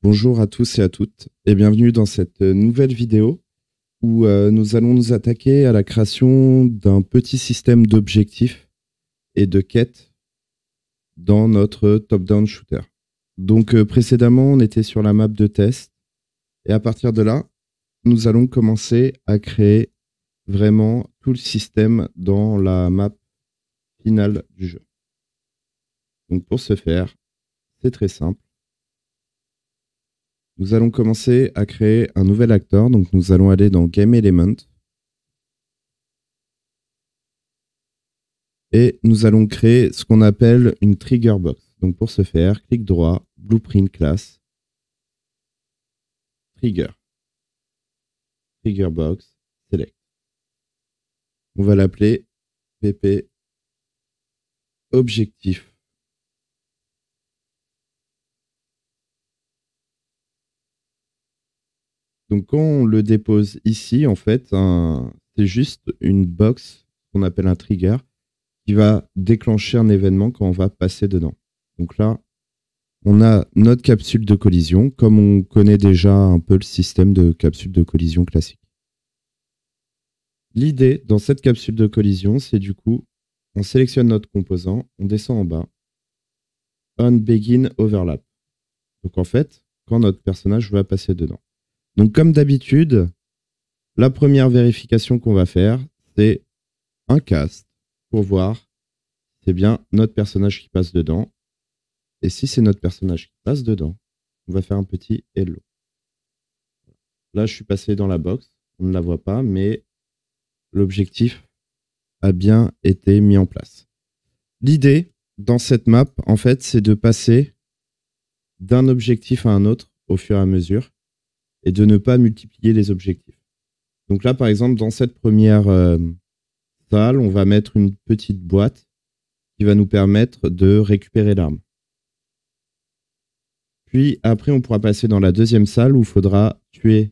Bonjour à tous et à toutes et bienvenue dans cette nouvelle vidéo où nous allons nous attaquer à la création d'un petit système d'objectifs et de quêtes dans notre top-down shooter. Donc précédemment, on était sur la map de test et à partir de là, nous allons commencer à créer vraiment tout le système dans la map finale du jeu. Donc pour ce faire, c'est très simple. Nous allons commencer à créer un nouvel acteur. Donc, nous allons aller dans Game Element. Et nous allons créer ce qu'on appelle une Trigger Box. Donc, pour ce faire, clic droit, Blueprint Class, Trigger, Trigger Box, Select. On va l'appeler PP Objectif. Donc, quand on le dépose ici, en fait, c'est juste une box qu'on appelle un trigger qui va déclencher un événement quand on va passer dedans. Donc là, on a notre capsule de collision, comme on connaît déjà un peu le système de capsule de collision classique. L'idée dans cette capsule de collision, c'est du coup, on sélectionne notre composant, on descend en bas, on begin overlap. Donc en fait, quand notre personnage va passer dedans. Donc comme d'habitude, la première vérification qu'on va faire, c'est un cast pour voir si c'est bien notre personnage qui passe dedans. Et si c'est notre personnage qui passe dedans, on va faire un petit hello. Là, je suis passé dans la box, on ne la voit pas, mais l'objectif a bien été mis en place. L'idée dans cette map, en fait, c'est de passer d'un objectif à un autre au fur et à mesure et de ne pas multiplier les objectifs. Donc là, par exemple, dans cette première salle, on va mettre une petite boîte qui va nous permettre de récupérer l'arme. Puis après, on pourra passer dans la deuxième salle où il faudra tuer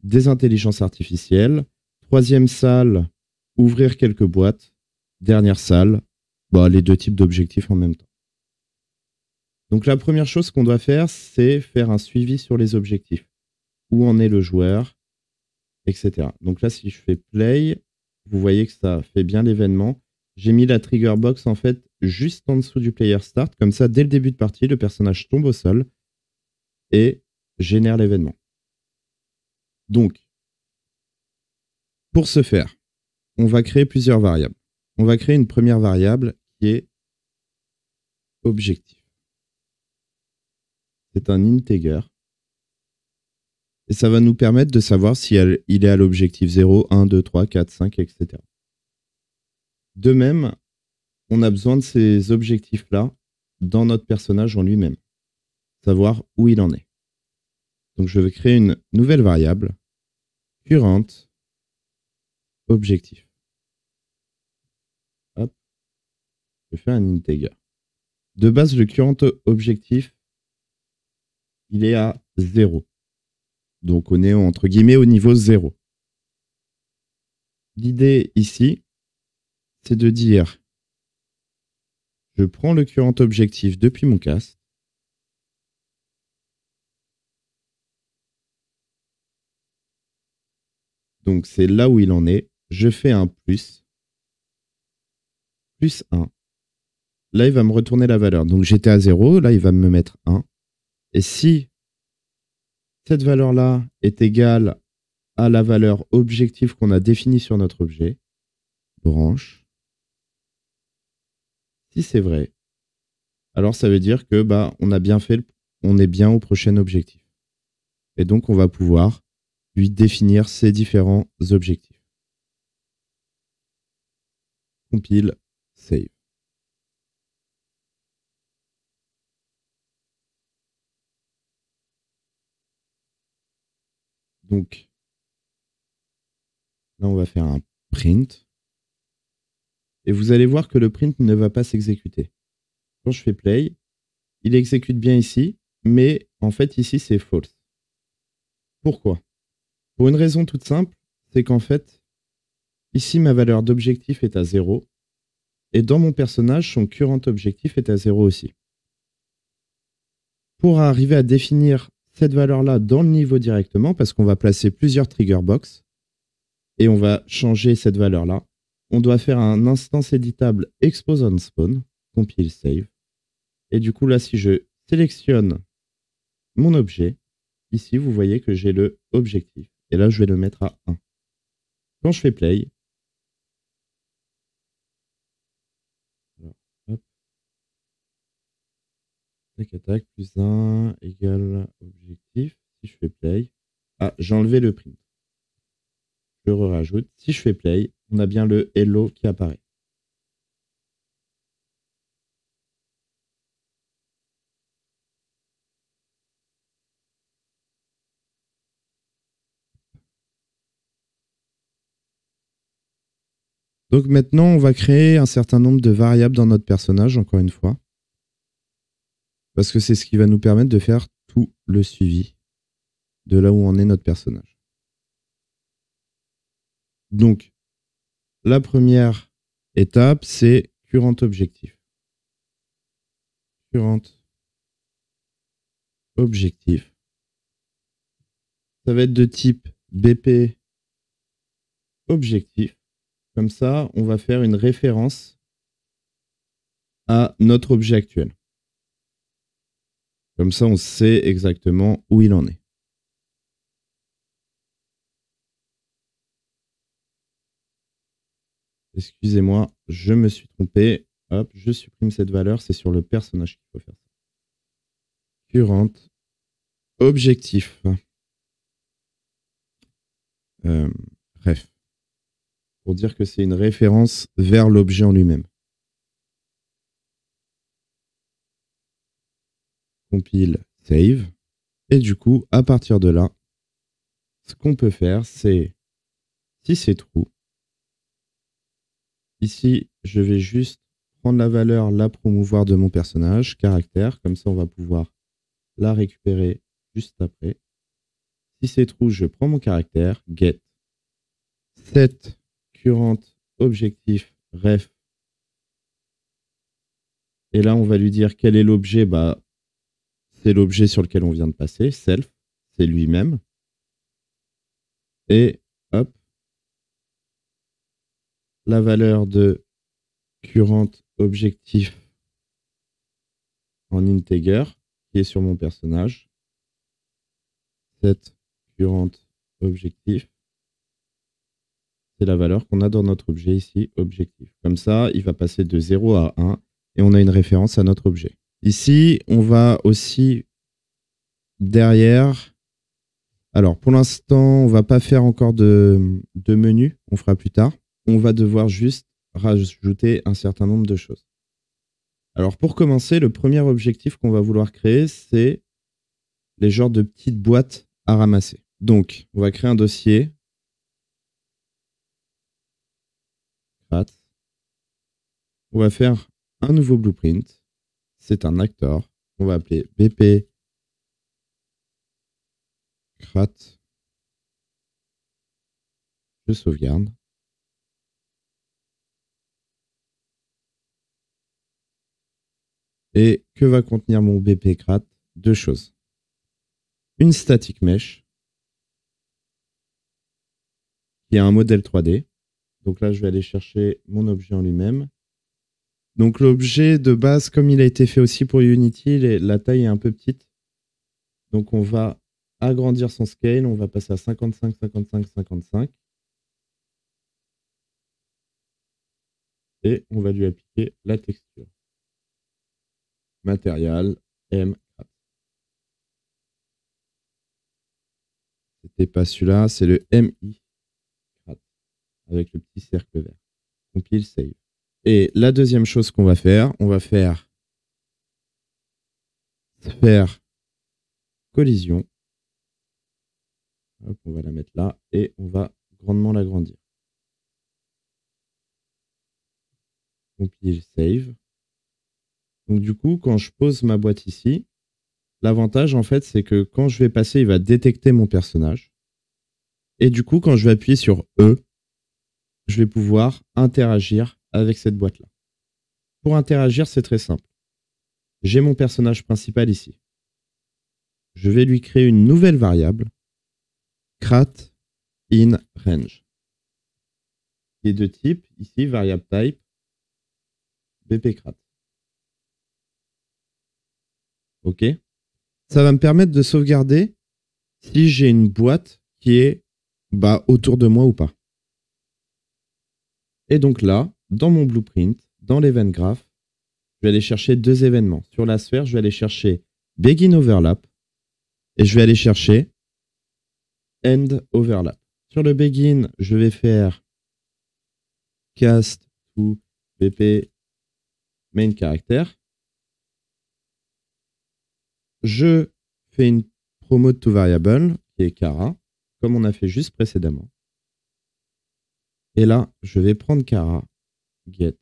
des intelligences artificielles. Troisième salle, ouvrir quelques boîtes. Dernière salle, les deux types d'objectifs en même temps. Donc la première chose qu'on doit faire, c'est faire un suivi sur les objectifs. Où en est le joueur, etc. Donc là, si je fais play, vous voyez que ça fait bien l'événement. J'ai mis la trigger box en fait juste en dessous du player start. Comme ça, dès le début de partie, le personnage tombe au sol et génère l'événement. Donc, pour ce faire, on va créer plusieurs variables. On va créer une première variable qui est objectif. C'est un integer. Et ça va nous permettre de savoir si il est à l'objectif 0, 1, 2, 3, 4, 5, etc. De même, on a besoin de ces objectifs-là dans notre personnage en lui-même. Savoir où il en est. Donc je vais créer une nouvelle variable, current objectif. Hop, je fais un integer. De base, le current objectif, il est à 0. Donc on est entre guillemets au niveau 0. L'idée ici, c'est de dire, je prends le current objectif depuis mon cast, donc c'est là où il en est, je fais un plus 1. Là, il va me retourner la valeur. Donc j'étais à 0, là, il va me mettre 1. Et si cette valeur-là est égale à la valeur objectif qu'on a définie sur notre objet, branche, si c'est vrai, alors ça veut dire que on a bien fait, on est bien au prochain objectif. Et donc on va pouvoir lui définir ces différents objectifs. Compile, save. Donc là on va faire un print. Et vous allez voir que le print ne va pas s'exécuter. Quand je fais play, il exécute bien ici, mais en fait ici c'est false. Pourquoi? Pour une raison toute simple, c'est qu'en fait, ici ma valeur d'objectif est à 0, et dans mon personnage, son current objectif est à 0 aussi. pour arriver à définir cette valeur-là dans le niveau directement, parce qu'on va placer plusieurs trigger box et on va changer cette valeur-là, on doit faire un instance éditable expose on spawn, compile save. Et du coup, là, si je sélectionne mon objet, ici, vous voyez que j'ai le objectif. Et là, je vais le mettre à 1. Quand je fais play, alors, hop, tac, attaque, plus 1 égale objectif. Si je fais play, j'ai enlevé le print. Je le rajoute. Si je fais play, on a bien le hello qui apparaît. Donc maintenant, on va créer un certain nombre de variables dans notre personnage, encore une fois. Parce que c'est ce qui va nous permettre de faire tout le suivi de là où en est notre personnage. Donc, la première étape, c'est current objectif. Current objectif. Ça va être de type BP objectif. Comme ça, on va faire une référence à notre objet actuel. Comme ça, on sait exactement où il en est. Excusez-moi, je me suis trompé. Hop, je supprime cette valeur. C'est sur le personnage qu'il faut faire ça. Current objectif. Bref. Pour dire que c'est une référence vers l'objet en lui-même. Compile, save. Et du coup, à partir de là, ce qu'on peut faire, c'est, si c'est true, ici, je vais juste prendre la valeur, la promouvoir de mon personnage, caractère, comme ça on va pouvoir la récupérer juste après. Si c'est true, je prends mon caractère, get, set current objectif ref. Et là, on va lui dire quel est l'objet. C'est l'objet sur lequel on vient de passer, self, c'est lui-même. Et hop, la valeur de current objectif en integer qui est sur mon personnage. Set current objectif. C'est la valeur qu'on a dans notre objet ici, objectif. Comme ça, il va passer de 0 à 1 et on a une référence à notre objet. Ici, on va aussi derrière. Alors, pour l'instant, on va pas faire encore de menu. On fera plus tard. On va devoir juste rajouter un certain nombre de choses. Alors, pour commencer, le premier objectif qu'on va vouloir créer, c'est les genres de petites boîtes à ramasser. Donc, on va créer un dossier. On va faire un nouveau blueprint. C'est un actor. On va appeler BP crat. Je sauvegarde. Et que va contenir mon BP crat? Deux choses. Une static mesh qui est un modèle 3D. Donc là, je vais aller chercher mon objet en lui-même. Donc l'objet de base, comme il a été fait aussi pour Unity, la taille est un peu petite. Donc on va agrandir son scale. On va passer à 55, 55, 55. Et on va lui appliquer la texture. Matériel, M. C'était pas celui-là, c'est le MI. Avec le petit cercle vert. Compile, save. Et la deuxième chose qu'on va faire, on va faire collision. Hop, on va la mettre là et on va grandement l'agrandir. Compile, save. Donc du coup, quand je pose ma boîte ici, l'avantage en fait, c'est que quand je vais passer, il va détecter mon personnage. Et du coup, quand je vais appuyer sur E, je vais pouvoir interagir avec cette boîte-là. Pour interagir, c'est très simple. J'ai mon personnage principal ici. je vais lui créer une nouvelle variable, crat in range, qui est de type, ici, variable type, bpcrat. OK? Ça va me permettre de sauvegarder si j'ai une boîte qui est autour de moi ou pas. Et donc là, dans mon blueprint, dans l'event graph, je vais aller chercher deux événements. Sur la sphère, je vais aller chercher begin overlap et je vais aller chercher end overlap. Sur le begin, je vais faire cast to bp main character. Je fais une promote to variable qui est Cara, comme on a fait juste précédemment. Et là, je vais prendre Cara, get.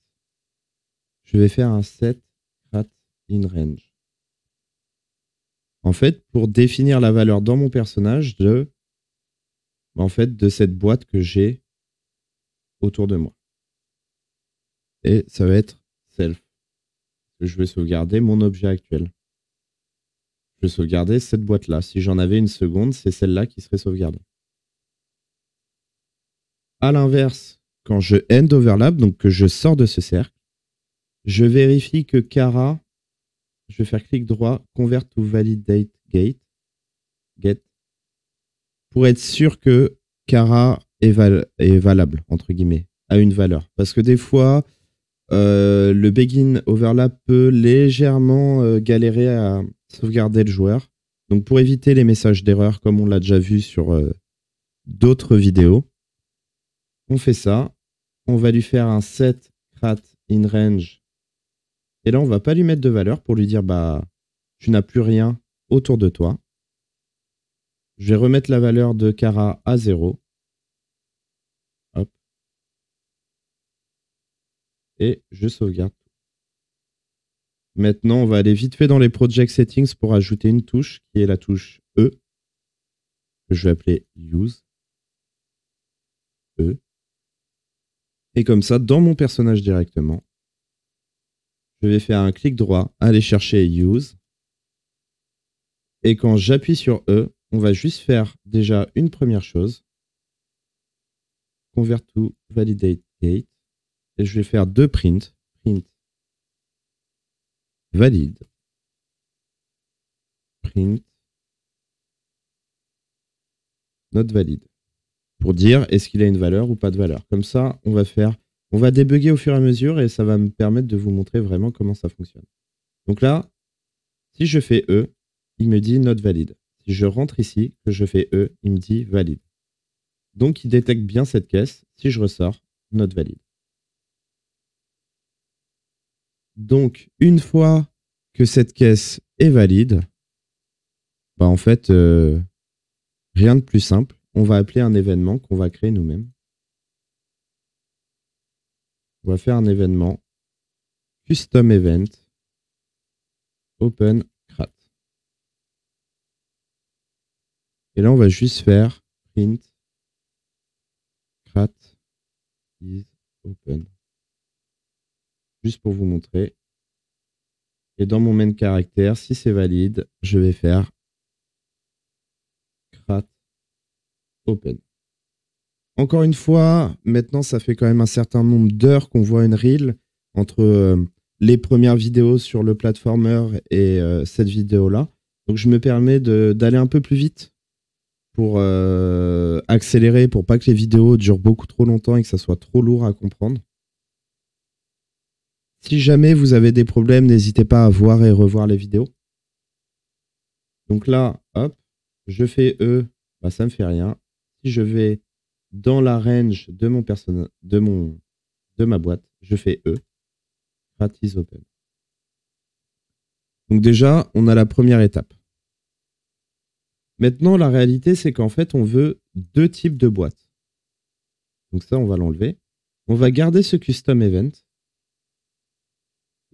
Je vais faire un set crat in range. En fait, pour définir la valeur dans mon personnage de cette boîte que j'ai autour de moi. Et ça va être self. Je vais sauvegarder mon objet actuel. Je vais sauvegarder cette boîte-là. Si j'en avais une seconde, c'est celle-là qui serait sauvegardée. À l'inverse, quand je end overlap, donc que je sors de ce cercle, je vérifie que Cara, je vais faire clic droit, convert to validate get, pour être sûr que Cara est valable, entre guillemets, a une valeur. Parce que des fois, le begin overlap peut légèrement galérer à sauvegarder le joueur. Donc pour éviter les messages d'erreur, comme on l'a déjà vu sur d'autres vidéos, on fait ça. On va lui faire un set crat in range. Et là, on va pas lui mettre de valeur pour lui dire tu n'as plus rien autour de toi. Je vais remettre la valeur de Cara à 0. Hop. Et je sauvegarde. Maintenant, on va aller vite fait dans les project settings pour ajouter une touche qui est la touche E, que je vais appeler use. E. Et comme ça, dans mon personnage directement, je vais faire un clic droit, aller chercher use. Et quand j'appuie sur E, on va juste faire déjà une première chose. Convert to validate gate. Et je vais faire deux prints. Print valide. Print not valide. Pour dire est-ce qu'il a une valeur ou pas de valeur. Comme ça, on va débugger au fur et à mesure et ça va me permettre de vous montrer vraiment comment ça fonctionne. Donc là, si je fais E, il me dit not valide. Si je rentre ici, que je fais E, il me dit valide. Donc il détecte bien cette caisse. Si je ressors, not valide. Donc une fois que cette caisse est valide, en fait, rien de plus simple. On va appeler un événement qu'on va créer nous-mêmes. On va faire un événement custom event open crat. Et là, on va juste faire print crat is open. Juste pour vous montrer. Et dans mon main caractère, si c'est valide, je vais faire crat open. Encore une fois, maintenant, ça fait quand même un certain nombre d'heures qu'on voit une reel entre les premières vidéos sur le platformer et cette vidéo-là. Donc, je me permets d'aller un peu plus vite pour accélérer, pour pas que les vidéos durent beaucoup trop longtemps et que ça soit trop lourd à comprendre. Si jamais vous avez des problèmes, n'hésitez pas à voir et revoir les vidéos. Donc là, hop, je fais E, ça me fait rien. Si je vais dans la range de mon personnage, de ma boîte, je fais E, crat is open. Donc déjà, on a la première étape. Maintenant, la réalité, c'est qu'en fait, on veut deux types de boîtes. Donc ça, on va l'enlever. On va garder ce custom event.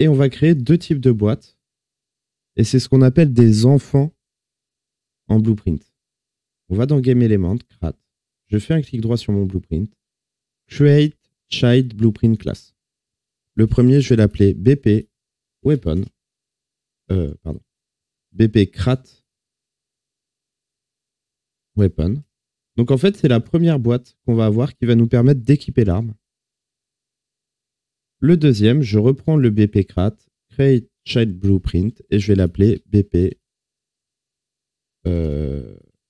Et on va créer deux types de boîtes. Et c'est ce qu'on appelle des enfants en blueprint. On va dans Game Element, Crat. Je fais un clic droit sur mon blueprint. Create Child Blueprint Class. Le premier, je vais l'appeler BP Weapon. BP Crat weapon. Donc en fait, c'est la première boîte qu'on va avoir qui va nous permettre d'équiper l'arme. Le deuxième, je reprends le BP Crat, Create Child Blueprint, et je vais l'appeler BP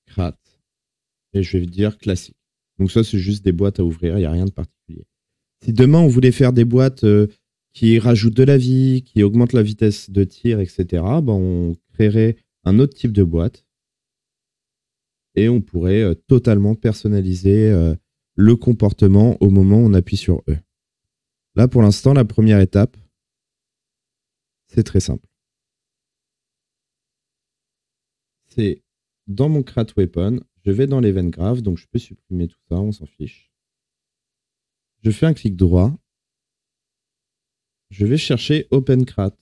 Crat. Et je vais dire classique. Donc ça, c'est juste des boîtes à ouvrir, il n'y a rien de particulier. Si demain, on voulait faire des boîtes qui rajoutent de la vie, qui augmentent la vitesse de tir, etc., ben, on créerait un autre type de boîte et on pourrait totalement personnaliser le comportement au moment où on appuie sur E. Là, pour l'instant, la première étape, c'est très simple. C'est dans mon Crat Weapon, je vais dans l'Event Graph, donc je peux supprimer tout ça, on s'en fiche. Je fais un clic droit. Je vais chercher Open Crat.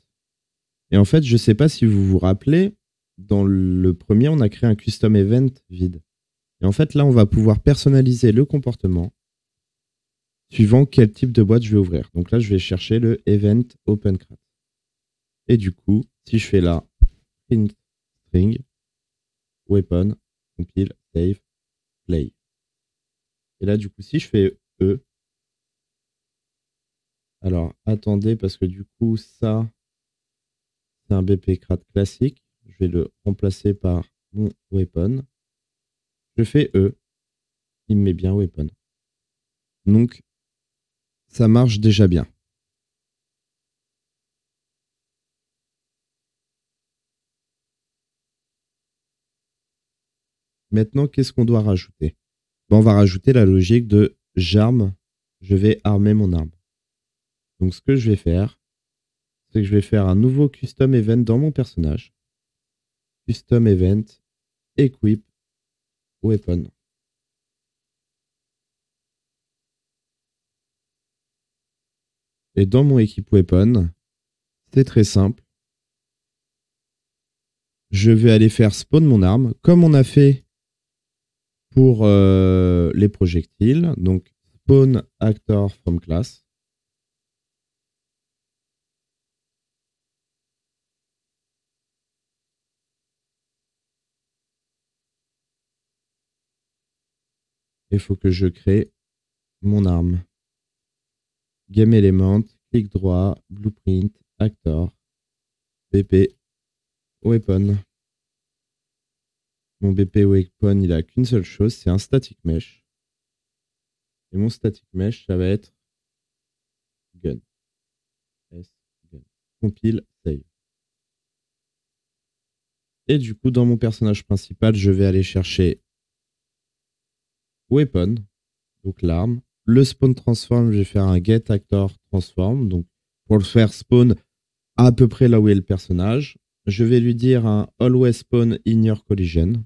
Et en fait, je ne sais pas si vous vous rappelez, dans le premier, on a créé un custom event vide. Et en fait, là, on va pouvoir personnaliser le comportement suivant quel type de boîte je vais ouvrir. Donc là, je vais chercher le event Open Crat. Et du coup, si je fais là, print string, weapon, compile, save, play. Et là, du coup, si je fais E, alors attendez, parce que du coup, ça, c'est un BP Crat classique. Je vais le remplacer par mon weapon. Je fais E. Il me met bien weapon. Donc, ça marche déjà bien. Maintenant, qu'est-ce qu'on doit rajouter? On va rajouter la logique de j'arme, je vais armer mon arme. Donc, ce que je vais faire, c'est que je vais faire un nouveau custom event dans mon personnage. Custom event, equip, weapon. Et dans mon equip weapon, c'est très simple. Je vais aller faire spawn mon arme, comme on a fait pour les projectiles. Donc, spawn actor from class. Il faut que je crée mon arme. Game element, clic droit, blueprint, actor, BP, weapon. Mon BP weapon, il a qu'une seule chose, c'est un static mesh. Et mon static mesh, ça va être gun. S, gun. Compile, save. Et du coup, dans mon personnage principal, je vais aller chercher weapon, donc l'arme. Le spawn transform, je vais faire un get actor transform. Donc, pour le faire spawn à peu près là où est le personnage, je vais lui dire un always spawn in your collision.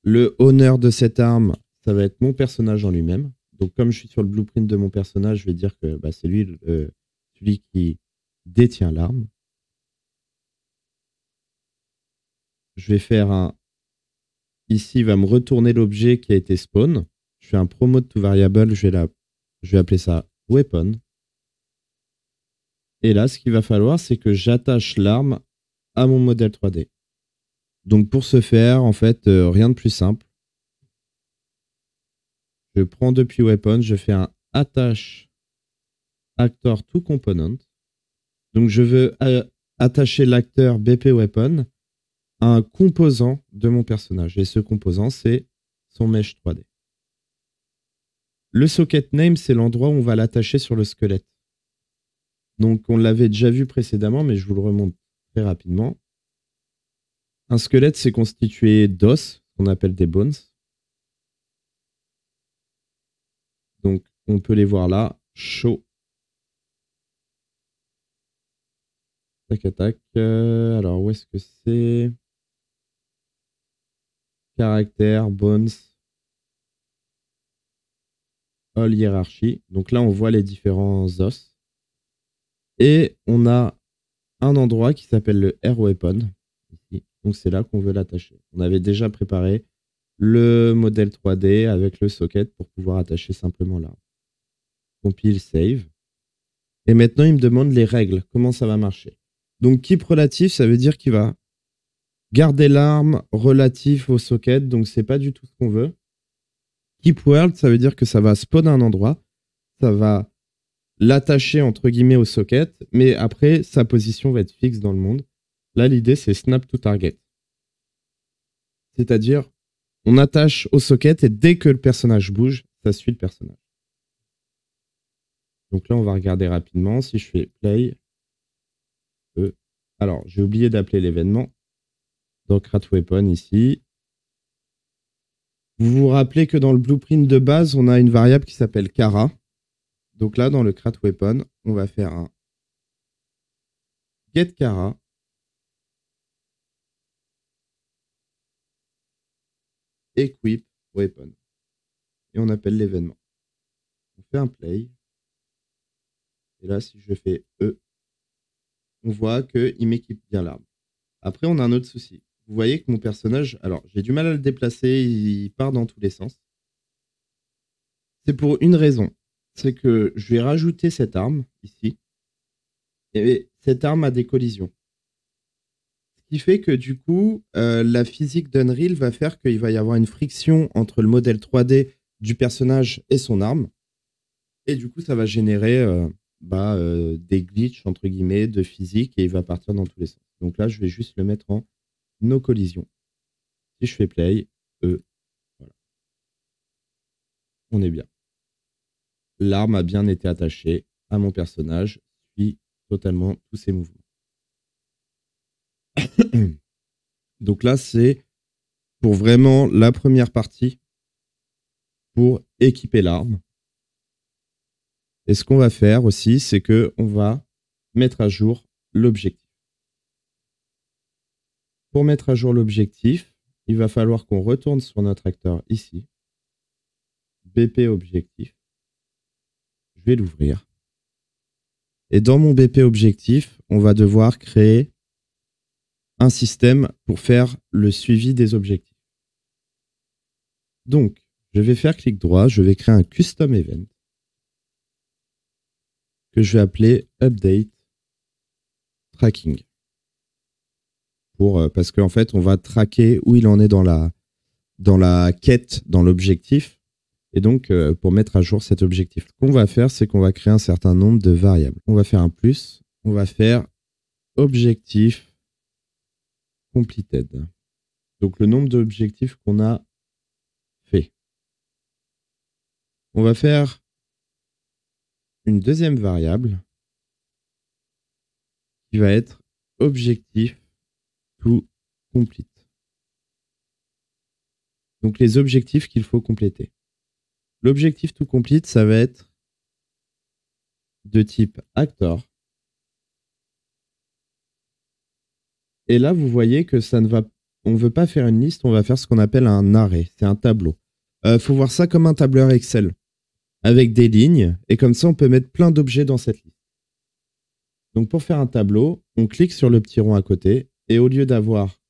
Le owner de cette arme, ça va être mon personnage en lui-même. Donc, comme je suis sur le blueprint de mon personnage, je vais dire que bah, c'est lui, celui qui détient l'arme. Je vais faire un... Ici, il va me retourner l'objet qui a été spawn. Je fais un promote to variable, je vais appeler ça weapon. Et là, ce qu'il va falloir, c'est que j'attache l'arme à mon modèle 3D. Donc, pour ce faire, en fait, rien de plus simple. Je prends depuis weapon, je fais un attach actor to component. Donc, je veux attacher l'acteur BP weapon à un composant de mon personnage. Et ce composant, c'est son mesh 3D. Le socket name, c'est l'endroit où on va l'attacher sur le squelette. Donc, on l'avait déjà vu précédemment, mais je vous le remonte très rapidement. Un squelette, c'est constitué d'os, qu'on appelle des bones. Donc, on peut les voir là. Show. Tac, tac. Alors, où est-ce que c'est? Caractère, bones. All hiérarchie. Donc là, on voit les différents os. Et on a un endroit qui s'appelle le air weapon. Ici. Donc, c'est là qu'on veut l'attacher. On avait déjà préparé le modèle 3D avec le socket pour pouvoir attacher simplement l'arme. Compile, save. Et maintenant, il me demande les règles, comment ça va marcher. Donc, keep relatif, ça veut dire qu'il va Garder l'arme relative au socket, donc c'est pas du tout ce qu'on veut. Keep world, ça veut dire que ça va spawn à un endroit, ça va l'attacher entre guillemets au socket, mais après sa position va être fixe dans le monde. Là, l'idée c'est snap to target. C'est-à-dire, on attache au socket et dès que le personnage bouge, ça suit le personnage. Donc là, on va regarder rapidement. Si je fais play, alors j'ai oublié d'appeler l'événement. Donc Rat Weapon ici. Vous vous rappelez que dans le blueprint de base, on a une variable qui s'appelle Cara. Donc là, dans le Crat Weapon, on va faire un get Cara. Equip Weapon. Et on appelle l'événement. On fait un play. Et là, si je fais E, on voit qu'il m'équipe bien l'arme. Après, on a un autre souci. Vous voyez que mon personnage, alors j'ai du mal à le déplacer, il part dans tous les sens. C'est pour une raison. C'est que je vais rajouter cette arme ici. Et cette arme a des collisions. Ce qui fait que du coup, la physique d'Unreal va faire qu'il va y avoir une friction entre le modèle 3D du personnage et son arme. Et du coup, ça va générer des glitches, entre guillemets, de physique et il va partir dans tous les sens. Donc là, je vais juste le mettre en no collision. Si je fais play, voilà. On est bien. L'arme a bien été attachée à mon personnage, suit totalement tous ses mouvements. Donc là, c'est pour vraiment la première partie pour équiper l'arme. Et ce qu'on va faire aussi, c'est qu'on va mettre à jour l'objectif. Pour mettre à jour l'objectif, il va falloir qu'on retourne sur notre acteur ici. BP objectif. Je vais l'ouvrir. Et dans mon BP objectif, on va devoir créer un système pour faire le suivi des objectifs. Donc, je vais faire clic droit, je vais créer un custom event que je vais appeler update tracking. Parce qu'en fait, on va traquer où il en est dans la quête, dans l'objectif. Et donc, pour mettre à jour cet objectif, ce qu'on va faire, c'est qu'on va créer un certain nombre de variables. On va faire un plus, on va faire objectif completed. Donc, le nombre d'objectifs qu'on a fait. On va faire une deuxième variable qui va être objectif to complete. Donc, les objectifs qu'il faut compléter. L'objectif to complete, ça va être de type actor. Et là, vous voyez que on ne veut pas faire une liste, on va faire ce qu'on appelle un array. C'est un tableau. Faut voir ça comme un tableur Excel avec des lignes. Et comme ça, on peut mettre plein d'objets dans cette liste. Donc, pour faire un tableau, on clique sur le petit rond à côté. Et au lieu d'avoir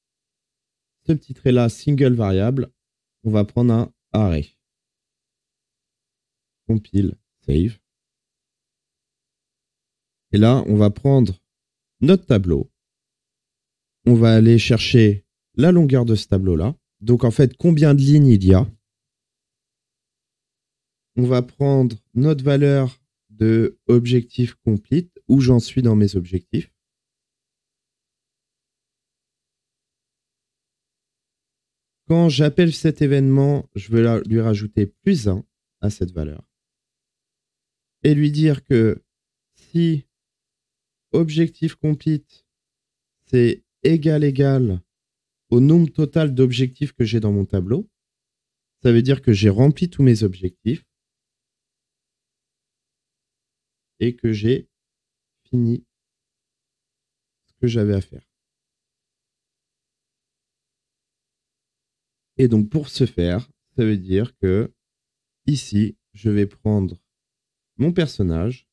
ce petit trait-là, single variable, on va prendre un array. Compile, save. Et là, on va prendre notre tableau. On va aller chercher la longueur de ce tableau-là. Donc, en fait, combien de lignes il y a. On va prendre notre valeur de objectif complete, où j'en suis dans mes objectifs. Quand j'appelle cet événement, je vais lui rajouter plus 1 à cette valeur. Et lui dire que si objectif complete, c'est égal au nombre total d'objectifs que j'ai dans mon tableau, ça veut dire que j'ai rempli tous mes objectifs et que j'ai fini ce que j'avais à faire. Et donc, pour ce faire, ça veut dire que ici, je vais prendre mon personnage,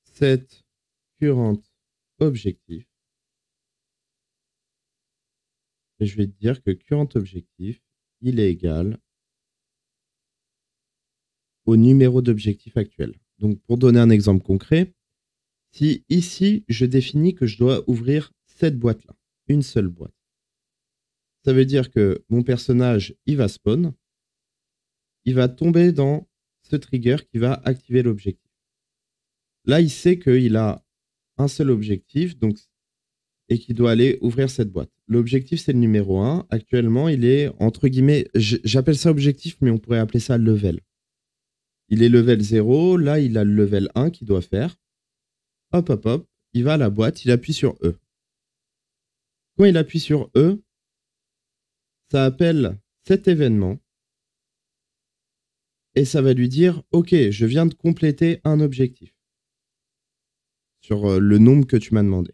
set current objectif, et je vais dire que current objectif, il est égal au numéro d'objectif actuel. Donc, pour donner un exemple concret, si ici, je définis que je dois ouvrir cette boîte-là. Une seule boîte. Ça veut dire que mon personnage, il va spawn. Il va tomber dans ce trigger qui va activer l'objectif. Là, il sait qu'il a un seul objectif donc, et qu'il doit aller ouvrir cette boîte. L'objectif, c'est le numéro 1. Actuellement, il est, entre guillemets, j'appelle ça objectif, mais on pourrait appeler ça level. Il est level 0. Là, il a le level 1 qu'il doit faire. Hop, hop, hop. Il va à la boîte, il appuie sur E. Quand il appuie sur E, ça appelle cet événement et ça va lui dire « Ok, je viens de compléter un objectif sur le nombre que tu m'as demandé.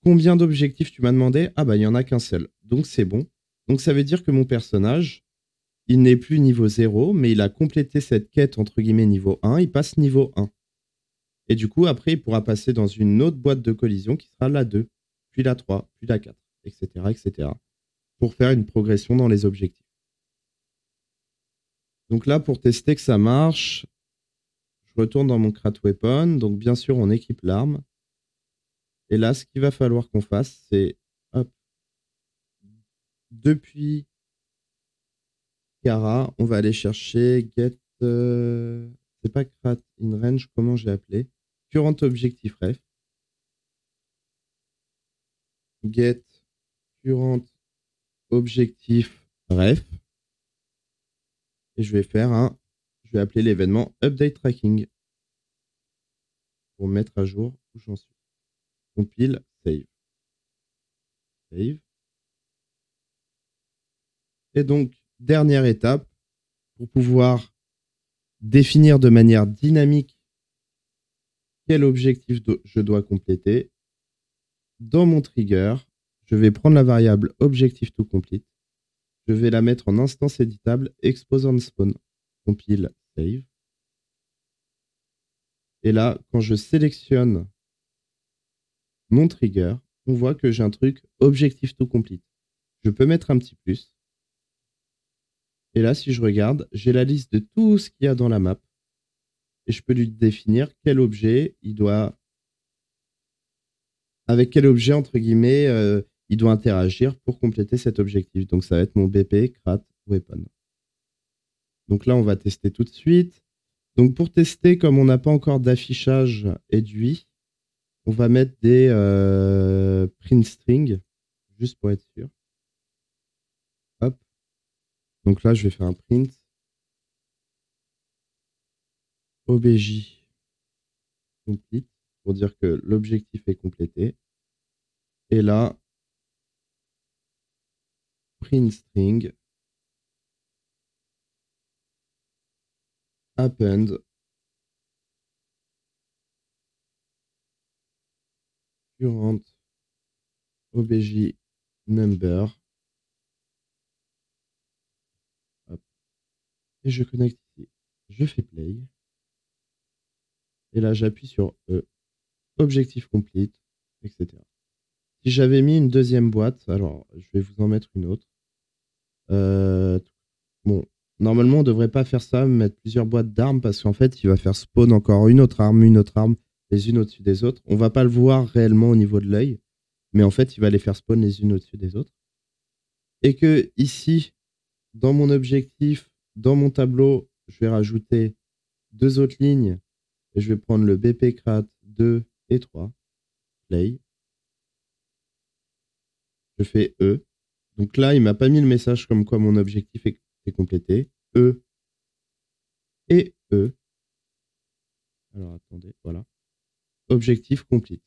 Combien d'objectifs tu m'as demandé? Ah bah il n'y en a qu'un seul, donc c'est bon. Donc ça veut dire que mon personnage, il n'est plus niveau 0, mais il a complété cette quête entre guillemets niveau 1, il passe niveau 1. Et du coup, après, il pourra passer dans une autre boîte de collision qui sera la 2, puis la 3, puis la 4, etc., etc., pour faire une progression dans les objectifs. Donc là, pour tester que ça marche, je retourne dans mon Crat Weapon. Donc bien sûr, on équipe l'arme. Et là, ce qu'il va falloir qu'on fasse, c'est, hop, depuis Kara, on va aller chercher get, c'est pas Crat in range, comment j'ai appelé? Current objectif ref. Get current objectif ref. Et je vais appeler l'événement update tracking pour mettre à jour où j'en suis. Compile, save. Save. Et donc, dernière étape, pour pouvoir définir de manière dynamique quel objectif je dois compléter, dans mon trigger, je vais prendre la variable objective to complete. Je vais la mettre en instance éditable expose on spawn. Compile, save. Et là, quand je sélectionne mon trigger, on voit que j'ai un truc objective to complete. Je peux mettre un petit plus. Et là, si je regarde, j'ai la liste de tout ce qu'il y a dans la map. Et je peux lui définir quel objet il doit... Avec quel objet, entre guillemets, il doit interagir pour compléter cet objectif. Donc, ça va être mon BP, Crat, Weapon. Donc là, on va tester tout de suite. Donc, pour tester, comme on n'a pas encore d'affichage et d'UI, on va mettre des print string, juste pour être sûr. Hop. Donc là, je vais faire un print. OBJ complete pour dire que l'objectif est complété. Et là, print string append current OBJ number. Hop. Et je connecte ici. Je fais play. Et là, j'appuie sur E. Objectif complete, etc. Si j'avais mis une deuxième boîte, alors je vais vous en mettre une autre. Bon, normalement, on ne devrait pas faire ça, mettre plusieurs boîtes d'armes, parce qu'en fait, il va faire spawn encore une autre arme, les unes au-dessus des autres. On va pas le voir réellement au niveau de l'œil, mais en fait, il va les faire spawn les unes au-dessus des autres. Et que ici, dans mon objectif, dans mon tableau, je vais rajouter deux autres lignes, et je vais prendre le BP Crat 2 et 3, play. Je fais E. Donc là, il m'a pas mis le message comme quoi mon objectif est complété. E et E. Alors attendez, voilà. Objectif complete.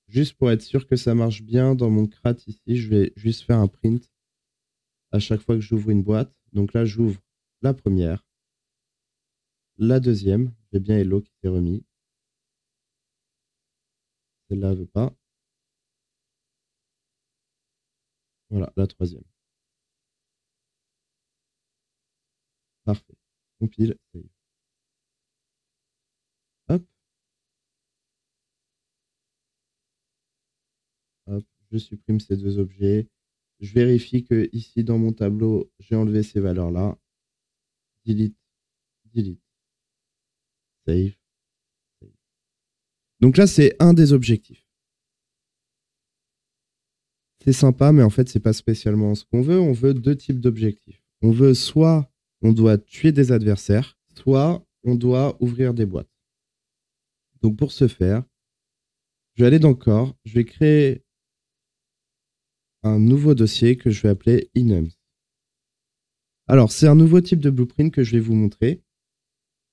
Juste pour être sûr que ça marche bien dans mon Crat ici, je vais juste faire un print à chaque fois que j'ouvre une boîte. Donc là, j'ouvre la première, la deuxième. J'ai bien Hello qui s'est remis. Celle-là ne veut pas. Voilà, la troisième. Parfait. Compile, save. Hop. Hop. Je supprime ces deux objets. Je vérifie que ici dans mon tableau, j'ai enlevé ces valeurs-là. Delete, delete. Save, save. Donc là, c'est un des objectifs. C'est sympa, mais en fait, c'est pas spécialement ce qu'on veut. On veut deux types d'objectifs. On veut soit on doit tuer des adversaires, soit on doit ouvrir des boîtes. Donc pour ce faire, je vais aller dans Core, je vais créer un nouveau dossier que je vais appeler enums. Alors, c'est un nouveau type de blueprint que je vais vous montrer.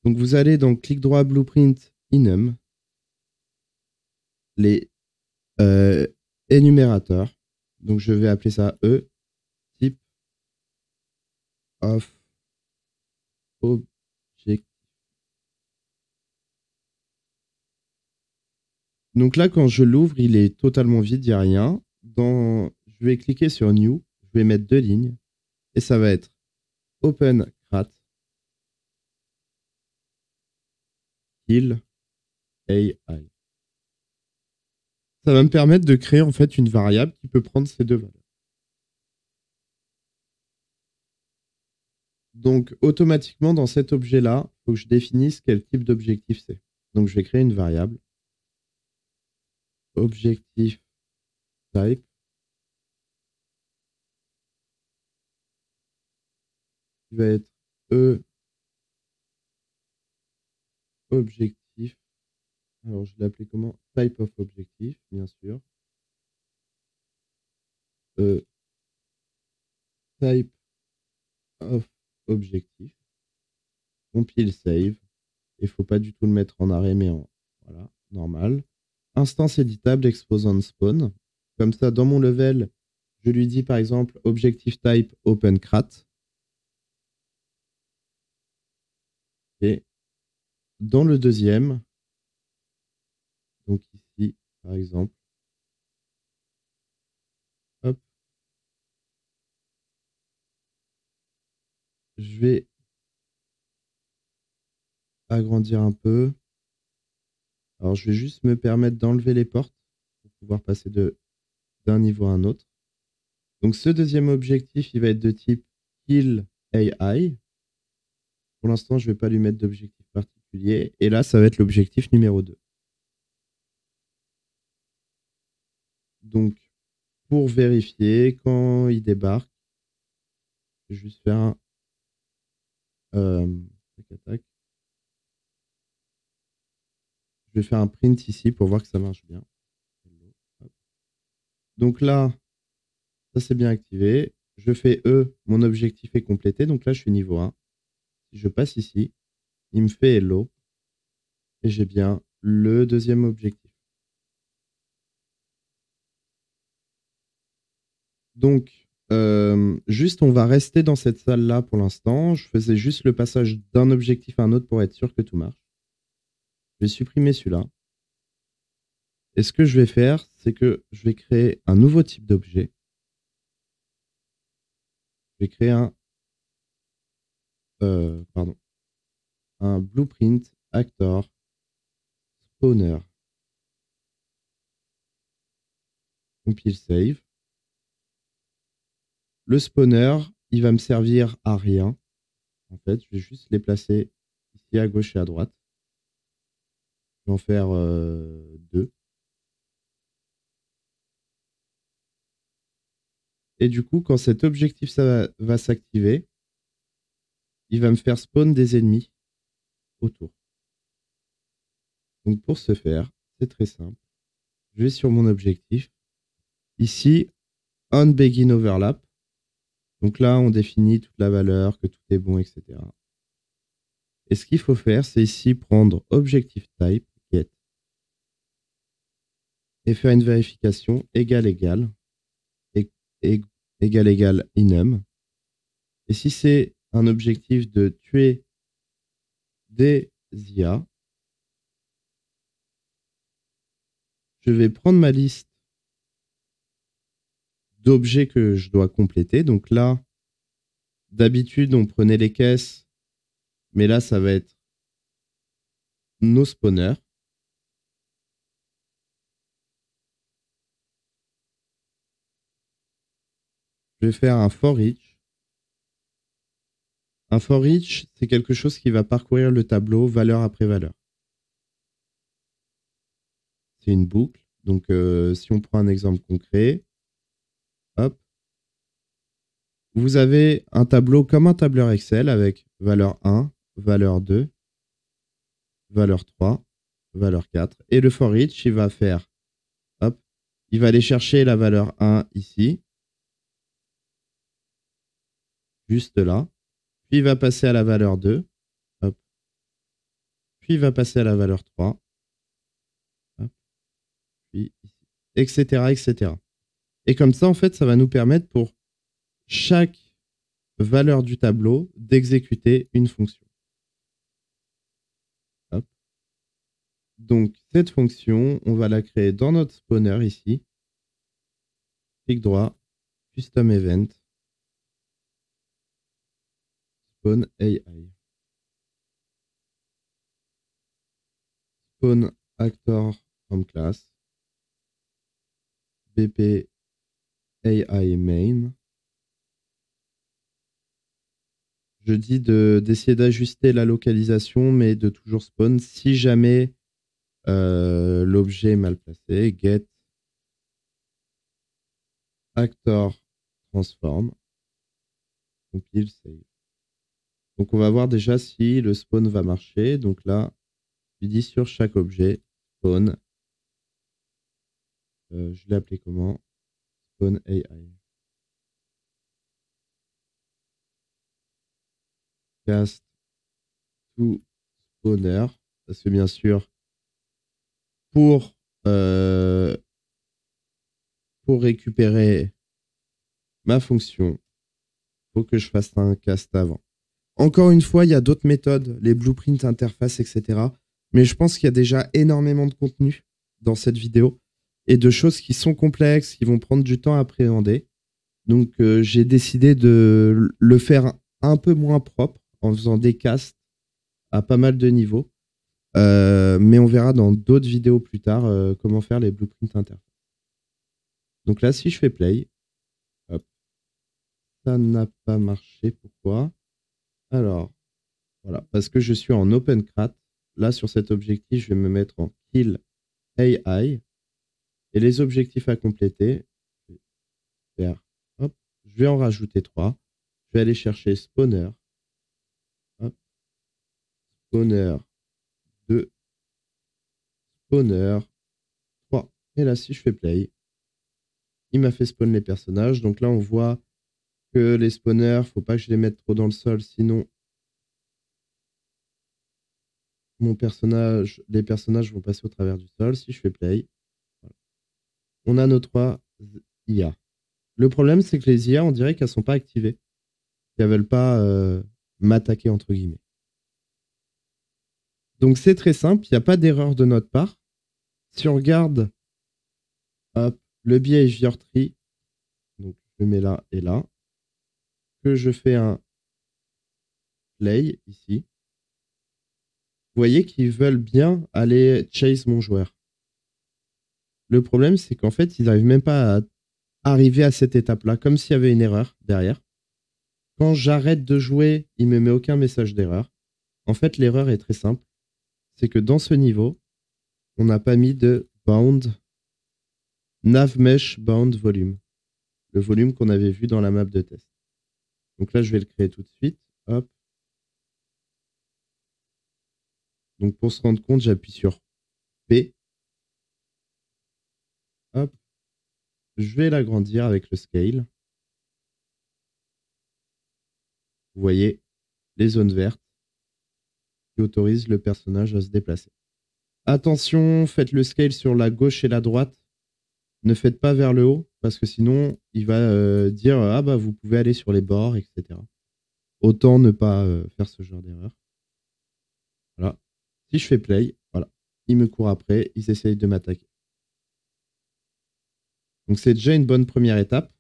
Donc, vous allez dans clic droit blueprint enum, les énumérateurs. Donc, je vais appeler ça E, type of object. Donc là, quand je l'ouvre, il est totalement vide, il n'y a rien. Je vais cliquer sur New, je vais mettre deux lignes, et ça va être Open Crat, Kill, AI. Ça va me permettre de créer en fait une variable qui peut prendre ces deux valeurs. Donc, automatiquement, dans cet objet-là, il faut que je définisse quel type d'objectif c'est. Donc, je vais créer une variable. Objectif type. Qui va être E objectif. Alors, je l'ai appelé comment? Type of objectif, bien sûr. E type of objectif. Compile save. Il ne faut pas du tout le mettre en arrêt, mais en voilà, normal. Instance éditable exposant spawn. Comme ça, dans mon level, je lui dis par exemple objectif type open crat. Et dans le deuxième, donc ici, par exemple, hop, je vais agrandir un peu. Alors, je vais juste me permettre d'enlever les portes pour pouvoir passer d'un niveau à un autre. Donc, ce deuxième objectif, il va être de type kill AI. Pour l'instant, je ne vais pas lui mettre d'objectif particulier. Et là, ça va être l'objectif numéro 2. Donc, pour vérifier, quand il débarque, je vais juste faire un tac. Je vais faire un print ici pour voir que ça marche bien. Donc là, ça c'est bien activé. Je fais E, mon objectif est complété. Donc là, je suis niveau 1. Si je passe ici, il me fait Hello. Et j'ai bien le deuxième objectif. Donc, juste, on va rester dans cette salle-là pour l'instant. Je faisais juste le passage d'un objectif à un autre pour être sûr que tout marche. Je vais supprimer celui-là. Et ce que je vais faire, c'est que je vais créer un nouveau type d'objet. Je vais créer un blueprint actor spawner. Compile save. Le spawner, il va me servir à rien. En fait, je vais juste les placer ici à gauche et à droite. Je vais en faire 2. Et du coup, quand cet objectif va s'activer, il va me faire spawn des ennemis autour. Donc pour ce faire, c'est très simple. Je vais sur mon objectif. Ici, on begin overlap. Donc là, on définit toute la valeur, que tout est bon, etc. Et ce qu'il faut faire, c'est ici prendre objectif type, get, et faire une vérification égal enum. Et si c'est un objectif de tuer des IA, je vais prendre ma liste d'objets que je dois compléter. Donc là, d'habitude, on prenait les caisses, mais là, ça va être nos spawners. Je vais faire un for each. Un for each, c'est quelque chose qui va parcourir le tableau valeur après valeur. C'est une boucle. Donc, si on prend un exemple concret, Hop. Vous avez un tableau comme un tableur Excel avec valeur 1, valeur 2, valeur 3, valeur 4. Et le for each, il va faire, hop, il va aller chercher la valeur 1 ici, juste là. Puis il va passer à la valeur 2, hop. Puis il va passer à la valeur 3, hop. Puis ici, etc., etc. Et comme ça, en fait, ça va nous permettre pour chaque valeur du tableau d'exécuter une fonction. Hop. Donc, cette fonction, on va la créer dans notre spawner ici. Clic droit, Custom Event, Spawn AI. Spawn Actor from Class, BP AI Main. Je dis d'essayer d'ajuster la localisation, mais de toujours spawn si jamais l'objet est mal placé. Get Actor Transform. Compile, save. Donc on va voir déjà si le spawn va marcher. Donc là, je dis sur chaque objet, spawn. Je l'ai appelé comment? Spawn AI. Cast to spawner. Parce que bien sûr, pour récupérer ma fonction, il faut que je fasse un cast avant. Encore une fois, il y a d'autres méthodes, les blueprints, interfaces, etc. Mais je pense qu'il y a déjà énormément de contenu dans cette vidéo et de choses qui sont complexes, qui vont prendre du temps à appréhender. Donc, j'ai décidé de le faire un peu moins propre en faisant des casts à pas mal de niveaux. Mais on verra dans d'autres vidéos plus tard comment faire les blueprints interfaces. Donc là, si je fais play, hop, ça n'a pas marché. Pourquoi? Alors, voilà, parce que je suis en OpenCrat. Là, sur cet objectif, je vais me mettre en Kill AI. Et les objectifs à compléter, je vais faire, hop, je vais en rajouter 3. Je vais aller chercher Spawner. Hop, Spawner 2. Spawner 3. Et là, si je fais play, il m'a fait spawn les personnages. Donc là, on voit que les spawners, faut pas que je les mette trop dans le sol, sinon les personnages vont passer au travers du sol. Si je fais play, voilà. On a nos 3 IA. Le problème, c'est que les IA, on dirait qu'elles sont pas activées. Qu'elles veulent pas m'attaquer, entre guillemets. Donc c'est très simple, il n'y a pas d'erreur de notre part. Si on regarde hop, le behavior tree, donc je le mets là et là, que je fais un play ici, vous voyez qu'ils veulent bien aller chase mon joueur. Le problème, c'est qu'en fait, ils n'arrivent même pas à arriver à cette étape-là, comme s'il y avait une erreur derrière. Quand j'arrête de jouer, il ne me met aucun message d'erreur. En fait, l'erreur est très simple. C'est que dans ce niveau, on n'a pas mis de bound, nav mesh bound volume. Le volume qu'on avait vu dans la map de test. Donc là, je vais le créer tout de suite. Hop. Donc pour se rendre compte, j'appuie sur P. Hop. Je vais l'agrandir avec le scale. Vous voyez les zones vertes qui autorisent le personnage à se déplacer. Attention, faites le scale sur la gauche et la droite. Ne faites pas vers le haut, parce que sinon, il va dire « Ah bah, vous pouvez aller sur les bords, etc. » Autant ne pas faire ce genre d'erreur. Voilà. Si je fais play, voilà. Il me court après, ils essayent de m'attaquer. Donc c'est déjà une bonne première étape.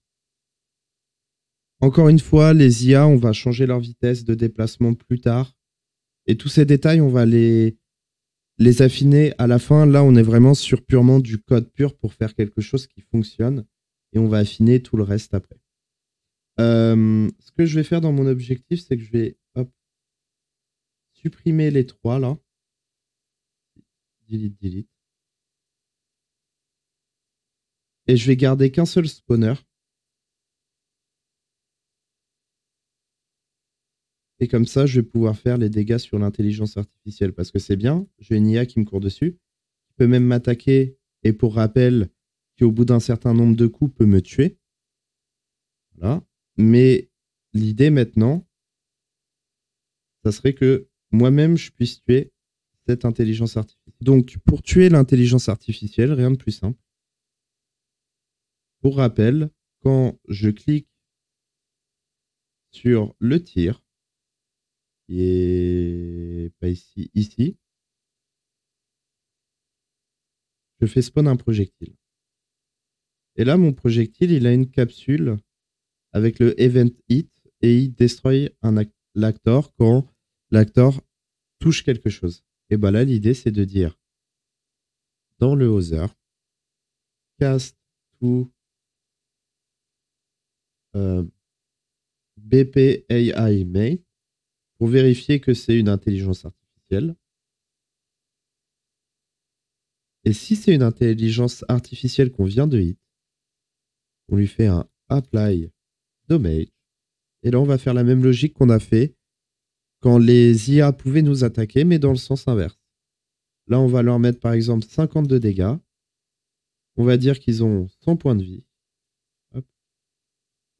Encore une fois, les IA, on va changer leur vitesse de déplacement plus tard. Et tous ces détails, on va les affiner à la fin. Là, on est vraiment sur purement du code pur pour faire quelque chose qui fonctionne. Et on va affiner tout le reste après. Ce que je vais faire dans mon objectif, c'est que je vais supprimer les 3 là. Delete, delete. Et je vais garder qu'un seul spawner. Et comme ça, je vais pouvoir faire les dégâts sur l'intelligence artificielle. Parce que c'est bien, j'ai une IA qui me court dessus, qui peut même m'attaquer, et pour rappel, qui au bout d'un certain nombre de coups peut me tuer. Voilà. Mais l'idée maintenant, ça serait que moi-même, je puisse tuer cette intelligence artificielle. Donc, pour tuer l'intelligence artificielle, rien de plus simple. Pour rappel, quand je clique sur le tir, qui est pas ici, ici, je fais spawn un projectile. Et là, mon projectile, il a une capsule avec le event hit et il destroy l'actor quand l'actor touche quelque chose. Et bah là, l'idée, c'est de dire dans le Other, cast to BPAI main pour vérifier que c'est une intelligence artificielle. Et si c'est une intelligence artificielle qu'on vient de hit, on lui fait un apply damage. Et là, on va faire la même logique qu'on a fait quand les IA pouvaient nous attaquer, mais dans le sens inverse. Là, on va leur mettre par exemple 50 de dégâts. On va dire qu'ils ont 100 points de vie. Hop.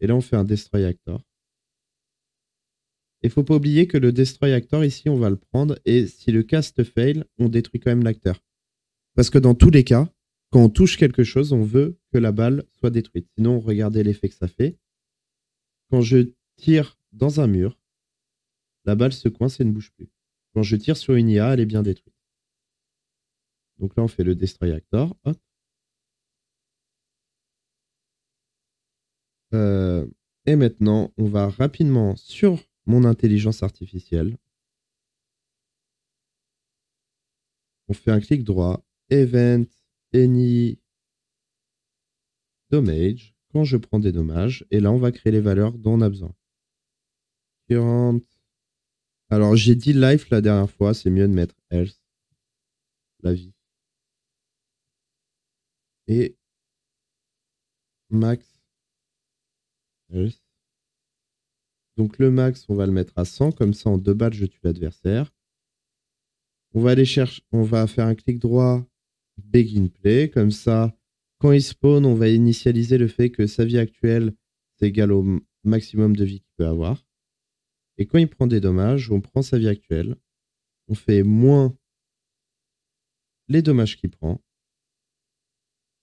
Et là, on fait un Destroy Actor. Il ne faut pas oublier que le Destroy Actor, ici, on va le prendre. Et si le cast fail, on détruit quand même l'acteur. Parce que dans tous les cas, quand on touche quelque chose, on veut que la balle soit détruite. Sinon, regardez l'effet que ça fait. Quand je tire dans un mur, la balle se coince et ne bouge plus. Quand je tire sur une IA, elle est bien détruite. Donc là, on fait le Destroy Actor. Hop. Et maintenant, on va rapidement sur mon intelligence artificielle. On fait un clic droit. Event, any damage. Quand je prends des dommages. Et là, on va créer les valeurs dont on a besoin. Current. Alors, j'ai dit life la dernière fois. C'est mieux de mettre health. La vie. Et max health. Donc, le max, on va le mettre à 100. Comme ça, en 2 balles, je tue l'adversaire. On va aller chercher. On va faire un clic droit. Begin play. Comme ça, quand il spawn, on va initialiser le fait que sa vie actuelle, c'est égal au maximum de vie qu'il peut avoir. Et quand il prend des dommages, on prend sa vie actuelle. On fait moins les dommages qu'il prend.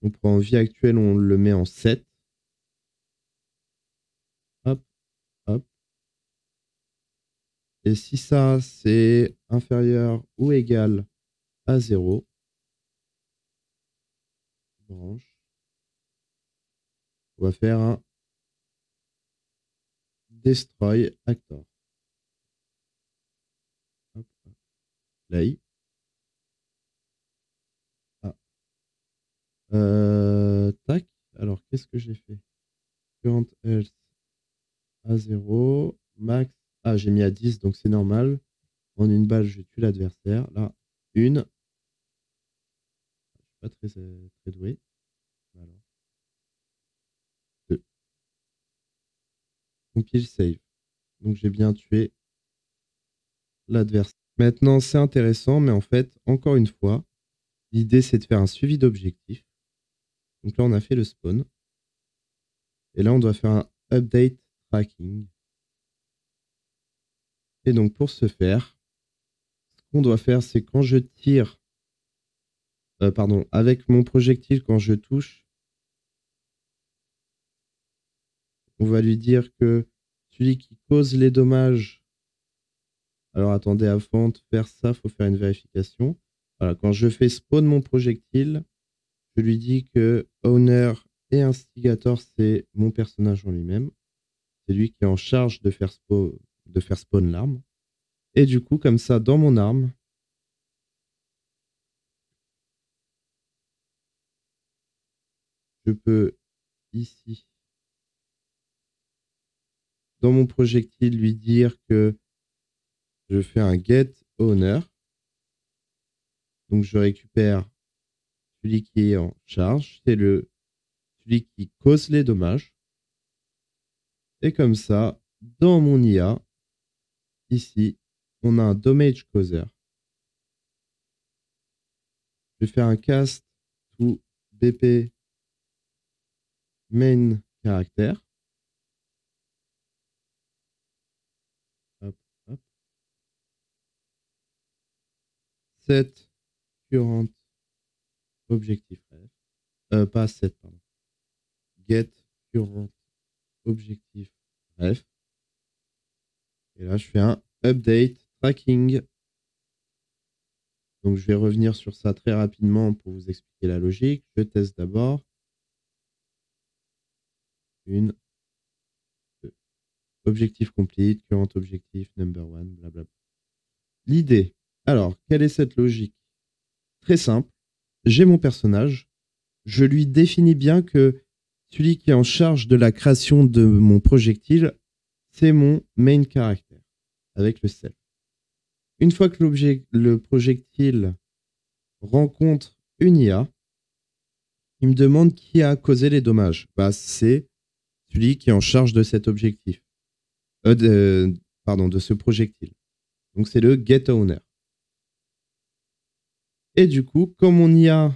On prend vie actuelle, on le met en 7. Hop, hop. Et si ça, c'est inférieur ou égal à 0, branche, on va faire un destroy actor. Hop, hop. Play. Ah. Tac. Alors, qu'est-ce que j'ai fait? Current health à 0. Max. Ah, j'ai mis à 10, donc c'est normal. En une balle, je tue l'adversaire. Là, une. Je suis pas très doué. Alors. 2. Compile save. Donc j'ai bien tué l'adversaire. Maintenant, c'est intéressant, mais en fait, encore une fois, l'idée c'est de faire un suivi d'objectif. Donc là, on a fait le spawn. Et là, on doit faire un update tracking. Et donc pour ce faire, ce qu'on doit faire, c'est quand je tire, avec mon projectile, quand je touche, on va lui dire que celui qui cause les dommages. Alors attendez, avant de faire ça, il faut faire une vérification. Voilà, quand je fais spawn mon projectile, je lui dis que owner et instigator, c'est mon personnage en lui-même. C'est lui qui est en charge de faire spawn l'arme. Et du coup, comme ça, dans mon arme, je peux ici, dans mon projectile, lui dire que je fais un get owner. Donc je récupère celui qui est en charge, c'est celui qui cause les dommages. Et comme ça, dans mon IA, ici, on a un damage causer. Je vais faire un cast to BP main character. Hop, hop. Set current objectif ref. Pas set, pardon. Get current objectif ref. Et là, je fais un update tracking. Donc, je vais revenir sur ça très rapidement pour vous expliquer la logique. Je teste d'abord. 1, 2. Objectif complete, current objectif, number 1, blablabla. L'idée. Alors, quelle est cette logique? Très simple. J'ai mon personnage. Je lui définis bien que celui qui est en charge de la création de mon projectile, c'est mon main character avec le self. Une fois que le projectile rencontre une IA, il me demande qui a causé les dommages. Bah, c'est celui qui est en charge de cet objectif. De ce projectile. Donc, c'est le get owner. Et du coup, comme mon IA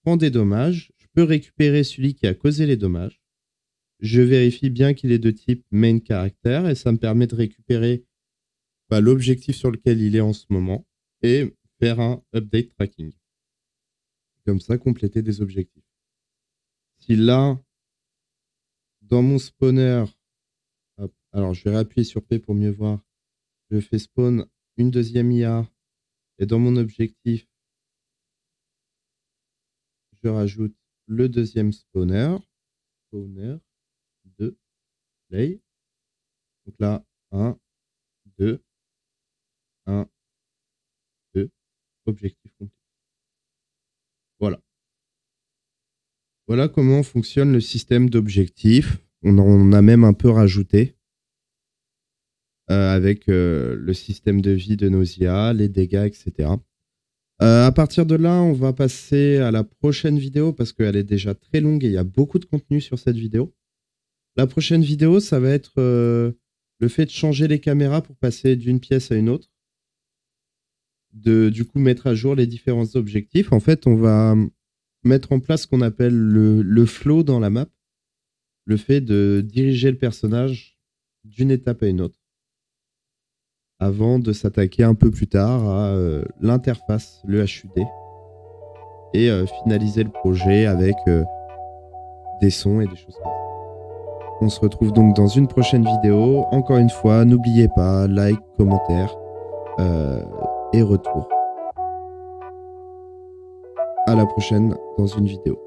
prend des dommages, je peux récupérer celui qui a causé les dommages. Je vérifie bien qu'il est de type main character et ça me permet de récupérer l'objectif sur lequel il est en ce moment et faire un update tracking. Comme ça, compléter des objectifs. Si là, dans mon spawner, hop, alors je vais réappuyer sur P pour mieux voir, je fais spawn une deuxième IA et dans mon objectif, je rajoute le deuxième spawner 2, play. Donc là, 1, 2, 1, 2, objectif complet. Voilà. Voilà comment fonctionne le système d'objectifs. On en a même un peu rajouté avec le système de vie de nos IA, les dégâts, etc. À partir de là, on va passer à la prochaine vidéo parce qu'elle est déjà très longue et il y a beaucoup de contenu sur cette vidéo. La prochaine vidéo, ça va être le fait de changer les caméras pour passer d'une pièce à une autre. Du coup, mettre à jour les différents objectifs. En fait, on va mettre en place ce qu'on appelle le flow dans la map. Le fait de diriger le personnage d'une étape à une autre. Avant de s'attaquer un peu plus tard à l'interface, le HUD. Et finaliser le projet avec des sons et des choses comme ça. On se retrouve donc dans une prochaine vidéo. Encore une fois, n'oubliez pas, like, commentaire et retour. À la prochaine dans une vidéo.